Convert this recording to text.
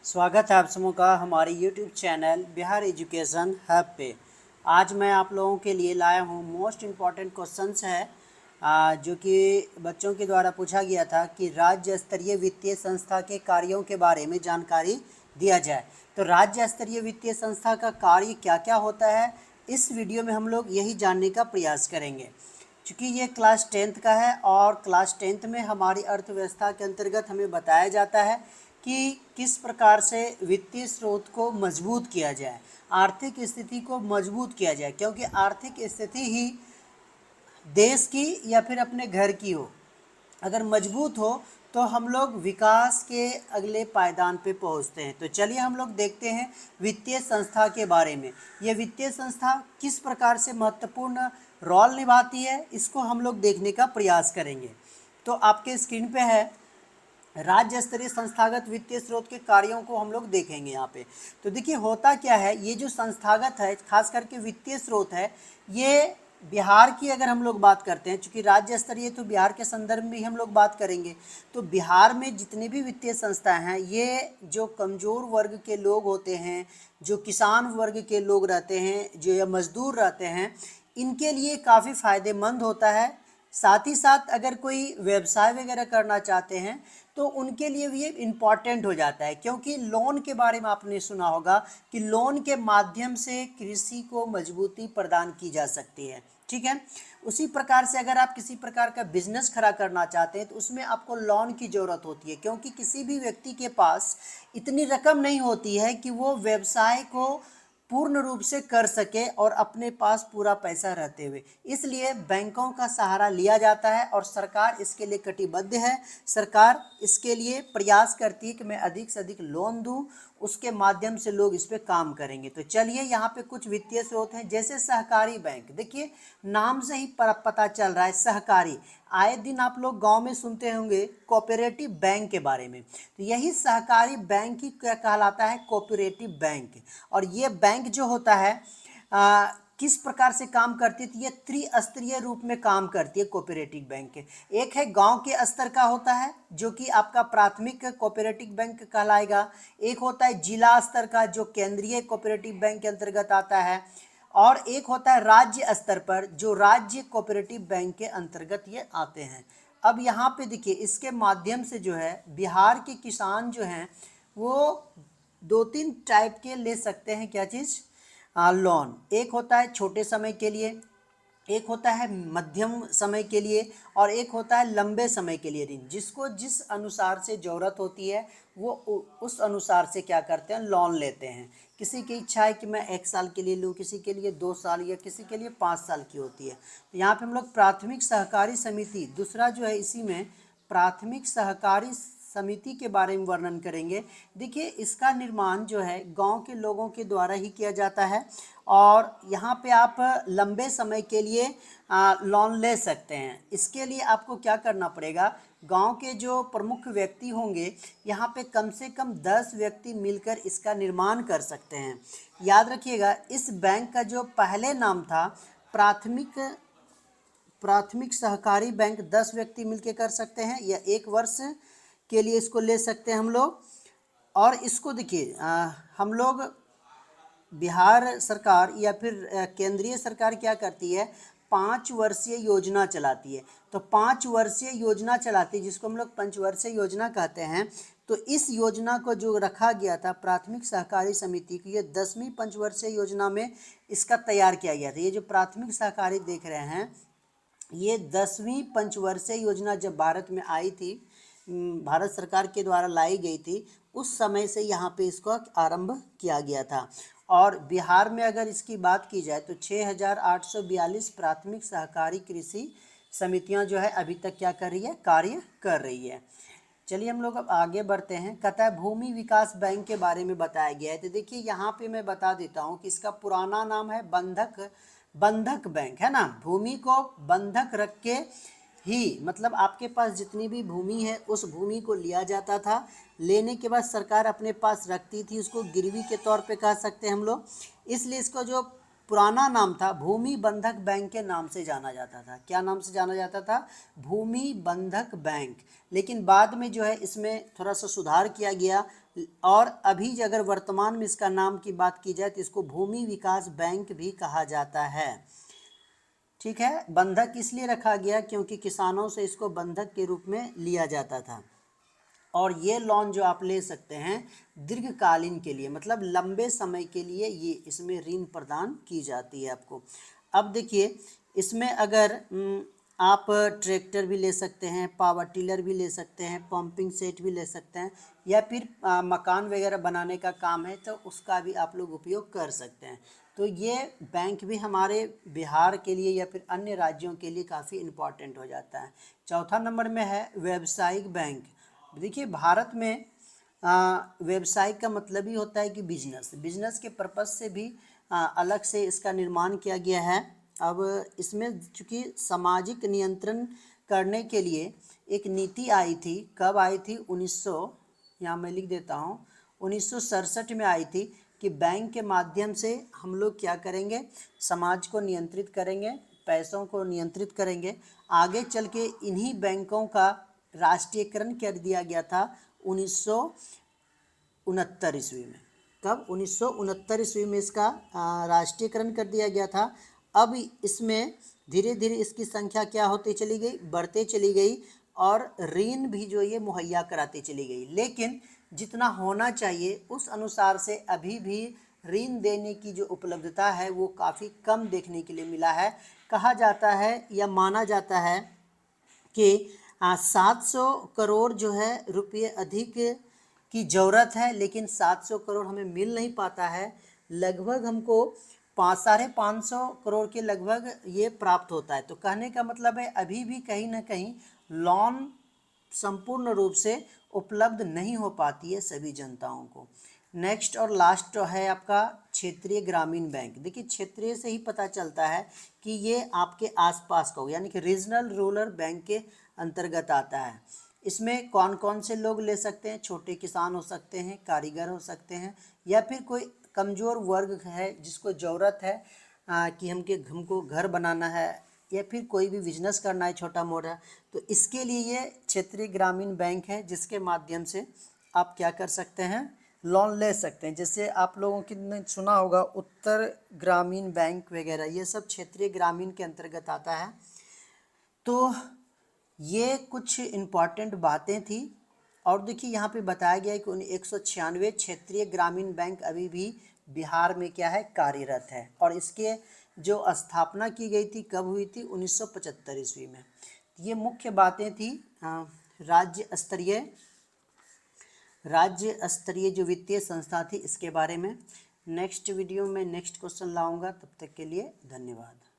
स्वागत है आप समूह का हमारे YouTube channel Bihar education hub पे। आज मैं आप लोगों के लिए लाया हूँ मोस्ट इम्पॉर्टेंट क्वेश्चंस है जो कि बच्चों के द्वारा पूछा गया था कि राज्य स्तरीय वित्तीय संस्था के कार्यों के बारे में जानकारी दिया जाए। तो राज्य स्तरीय वित्तीय संस्था का कार्य क्या क्या होता है, इस वीडियो में हम लोग यही जानने का प्रयास करेंगे। चूँकि ये क्लास 10th का है और क्लास 10th में हमारी अर्थव्यवस्था के अंतर्गत हमें बताया जाता है कि किस प्रकार से वित्तीय स्रोत को मजबूत किया जाए, आर्थिक स्थिति को मजबूत किया जाए, क्योंकि आर्थिक स्थिति ही देश की या फिर अपने घर की हो, अगर मजबूत हो तो हम लोग विकास के अगले पायदान पे पहुंचते हैं। तो चलिए हम लोग देखते हैं वित्तीय संस्था के बारे में। ये वित्तीय संस्था किस प्रकार से महत्वपूर्ण रोल निभाती है, इसको हम लोग देखने का प्रयास करेंगे। तो आपके स्क्रीन पे है राज्य स्तरीय संस्थागत वित्तीय स्रोत के कार्यों को हम लोग देखेंगे यहाँ पे। तो देखिए होता क्या है, ये जो संस्थागत है खास करके वित्तीय स्रोत है, ये बिहार की अगर हम लोग बात करते हैं, चूँकि राज्य स्तरीय तो बिहार के संदर्भ में ही हम लोग बात करेंगे। तो बिहार में जितने भी वित्तीय संस्थाएं हैं, ये जो कमज़ोर वर्ग के लोग होते हैं, जो किसान वर्ग के लोग रहते हैं, जो या मजदूर रहते हैं, इनके लिए काफ़ी फ़ायदेमंद होता है। साथ ही साथ अगर कोई व्यवसाय वगैरह करना चाहते हैं तो उनके लिए भी ये इम्पॉर्टेंट हो जाता है, क्योंकि लोन के बारे में आपने सुना होगा कि लोन के माध्यम से कृषि को मजबूती प्रदान की जा सकती है। ठीक है, उसी प्रकार से अगर आप किसी प्रकार का बिजनेस खड़ा करना चाहते हैं तो उसमें आपको लोन की ज़रूरत होती है, क्योंकि किसी भी व्यक्ति के पास इतनी रकम नहीं होती है कि वो व्यवसाय को पूर्ण रूप से कर सके और अपने पास पूरा पैसा रहते हुए, इसलिए बैंकों का सहारा लिया जाता है और सरकार इसके लिए कटिबद्ध है। सरकार इसके लिए प्रयास करती है कि मैं अधिक से अधिक लोन दूं, उसके माध्यम से लोग इस पे काम करेंगे। तो चलिए यहाँ पे कुछ वित्तीय स्रोत हैं, जैसे सहकारी बैंक। देखिए नाम से ही पता चल रहा है सहकारी। आए दिन आप लोग गांव में सुनते होंगे कोऑपरेटिव बैंक के बारे में, तो यही सहकारी बैंक ही क्या कहलाता है, कोऑपरेटिव बैंक। और ये बैंक जो होता है किस प्रकार से काम करती है, तो ये त्रिस्तरीय रूप में काम करती है कोऑपरेटिव बैंक। एक है गांव के स्तर का होता है जो कि आपका प्राथमिक कोऑपरेटिव बैंक कहलाएगा, एक होता है जिला स्तर का जो केंद्रीय कोऑपरेटिव बैंक के अंतर्गत आता है, और एक होता है राज्य स्तर पर जो राज्य कोऑपरेटिव बैंक के अंतर्गत ये आते हैं। अब यहाँ पे देखिए इसके माध्यम से जो है बिहार के किसान जो हैं वो दो तीन टाइप के ले सकते हैं, क्या चीज़, लोन। एक होता है छोटे समय के लिए, एक होता है मध्यम समय के लिए, और एक होता है लंबे समय के लिए ऋण। जिसको जिस अनुसार से ज़रूरत होती है वो उस अनुसार से क्या करते हैं, लोन लेते हैं। किसी की इच्छा है कि मैं 1 साल के लिए लूँ, किसी के लिए 2 साल, या किसी के लिए 5 साल की होती है। तो यहाँ पे हम लोग प्राथमिक सहकारी समिति, दूसरा जो है इसी में प्राथमिक सहकारी समिति के बारे में वर्णन करेंगे। देखिए इसका निर्माण जो है गांव के लोगों के द्वारा ही किया जाता है, और यहाँ पे आप लंबे समय के लिए लोन ले सकते हैं। इसके लिए आपको क्या करना पड़ेगा, गांव के जो प्रमुख व्यक्ति होंगे, यहाँ पे कम से कम 10 व्यक्ति मिलकर इसका निर्माण कर सकते हैं। याद रखिएगा इस बैंक का जो पहले नाम था प्राथमिक सहकारी बैंक, 10 व्यक्ति मिलकर कर सकते हैं, या 1 वर्ष के लिए इसको ले सकते हैं हम लोग। और इसको देखिए हम लोग बिहार सरकार या फिर केंद्रीय सरकार क्या करती है, 5 वर्षीय योजना चलाती है। तो 5 वर्षीय योजना चलाती है जिसको हम लोग पंचवर्षीय योजना कहते हैं। तो इस योजना को जो रखा गया था प्राथमिक सहकारी समिति की, ये 10वीं पंचवर्षीय योजना में इसका तैयार किया गया था। ये जो प्राथमिक सहकारी देख रहे हैं, ये 10वीं पंचवर्षीय योजना जब भारत में आई थी, भारत सरकार के द्वारा लाई गई थी, उस समय से यहाँ पे इसको आरंभ किया गया था। और बिहार में अगर इसकी बात की जाए तो 6,842 प्राथमिक सहकारी कृषि समितियाँ जो है अभी तक क्या कर रही है, कार्य कर रही है। चलिए हम लोग अब आगे बढ़ते हैं। कहता है भूमि विकास बैंक के बारे में बताया गया है। तो देखिए यहाँ पे मैं बता देता हूँ कि इसका पुराना नाम है बंधक बैंक, है ना। भूमि को बंधक रख के ही, मतलब आपके पास जितनी भी भूमि है उस भूमि को लिया जाता था, लेने के बाद सरकार अपने पास रखती थी, उसको गिरवी के तौर पे कह सकते हैं हम लोग। इसलिए इसको जो पुराना नाम था भूमि बंधक बैंक के नाम से जाना जाता था। क्या नाम से जाना जाता था? भूमि बंधक बैंक। लेकिन बाद में जो है इसमें थोड़ा सा सुधार किया गया और अभी अगर वर्तमान में इसका नाम की बात की जाए तो इसको भूमि विकास बैंक भी कहा जाता है। ठीक है, बंधक इसलिए रखा गया क्योंकि किसानों से इसको बंधक के रूप में लिया जाता था। और ये लोन जो आप ले सकते हैं दीर्घकालीन के लिए, मतलब लंबे समय के लिए ये इसमें ऋण प्रदान की जाती है आपको। अब देखिए इसमें अगर आप ट्रैक्टर भी ले सकते हैं, पावर टिलर भी ले सकते हैं, पंपिंग सेट भी ले सकते हैं, या फिर मकान वगैरह बनाने का काम है तो उसका भी आप लोग उपयोग कर सकते हैं। तो ये बैंक भी हमारे बिहार के लिए या फिर अन्य राज्यों के लिए काफ़ी इम्पॉर्टेंट हो जाता है। चौथा नंबर में है व्यावसायिक बैंक। देखिए भारत में व्यवसाय का मतलब ही होता है कि बिजनेस के पर्पज से भी अलग से इसका निर्माण किया गया है। अब इसमें चूँकि सामाजिक नियंत्रण करने के लिए एक नीति आई थी। कब आई थी? 1900, यहाँ मैं लिख देता हूँ, 1967 में आई थी कि बैंक के माध्यम से हम लोग क्या करेंगे? समाज को नियंत्रित करेंगे, पैसों को नियंत्रित करेंगे। आगे चल के इन्हीं बैंकों का राष्ट्रीयकरण कर दिया गया था 1969 ईस्वी में। कब? 1969 ईस्वी में इसका राष्ट्रीयकरण कर दिया गया था। अब इसमें धीरे धीरे इसकी संख्या क्या होती चली गई? बढ़ते चली गई और ऋण भी जो ये मुहैया कराती चली गई। लेकिन जितना होना चाहिए उस अनुसार से अभी भी ऋण देने की जो उपलब्धता है वो काफ़ी कम देखने के लिए मिला है। कहा जाता है या माना जाता है कि 700 करोड़ जो है रुपये अधिक की ज़रूरत है, लेकिन 700 करोड़ हमें मिल नहीं पाता है। लगभग हमको 550 करोड़ के लगभग ये प्राप्त होता है। तो कहने का मतलब है अभी भी कहीं ना कहीं लोन संपूर्ण रूप से उपलब्ध नहीं हो पाती है सभी जनताओं को। नेक्स्ट और लास्ट है आपका क्षेत्रीय ग्रामीण बैंक। देखिए क्षेत्रीय से ही पता चलता है कि ये आपके आसपास का हो, यानी कि रीजनल रूरल बैंक के अंतर्गत आता है। इसमें कौन कौन से लोग ले सकते हैं? छोटे किसान हो सकते हैं, कारीगर हो सकते हैं, या फिर कोई कमज़ोर वर्ग है जिसको ज़रूरत है कि हमको घर बनाना है या फिर कोई भी बिजनेस करना है छोटा मोटा, तो इसके लिए ये क्षेत्रीय ग्रामीण बैंक है जिसके माध्यम से आप क्या कर सकते हैं? लोन ले सकते हैं। जैसे आप लोगों की ने सुना होगा उत्तर ग्रामीण बैंक वगैरह, ये सब क्षेत्रीय ग्रामीण के अंतर्गत आता है। तो ये कुछ इम्पॉर्टेंट बातें थी। और देखिए यहाँ पे बताया गया है कि 196 क्षेत्रीय ग्रामीण बैंक अभी भी बिहार में क्या है? कार्यरत है। और इसके जो स्थापना की गई थी कब हुई थी? 1975 ईस्वी में। ये मुख्य बातें थी राज्य स्तरीय जो वित्तीय संस्था थी इसके बारे में। नेक्स्ट वीडियो में नेक्स्ट क्वेश्चन लाऊंगा, तब तक के लिए धन्यवाद।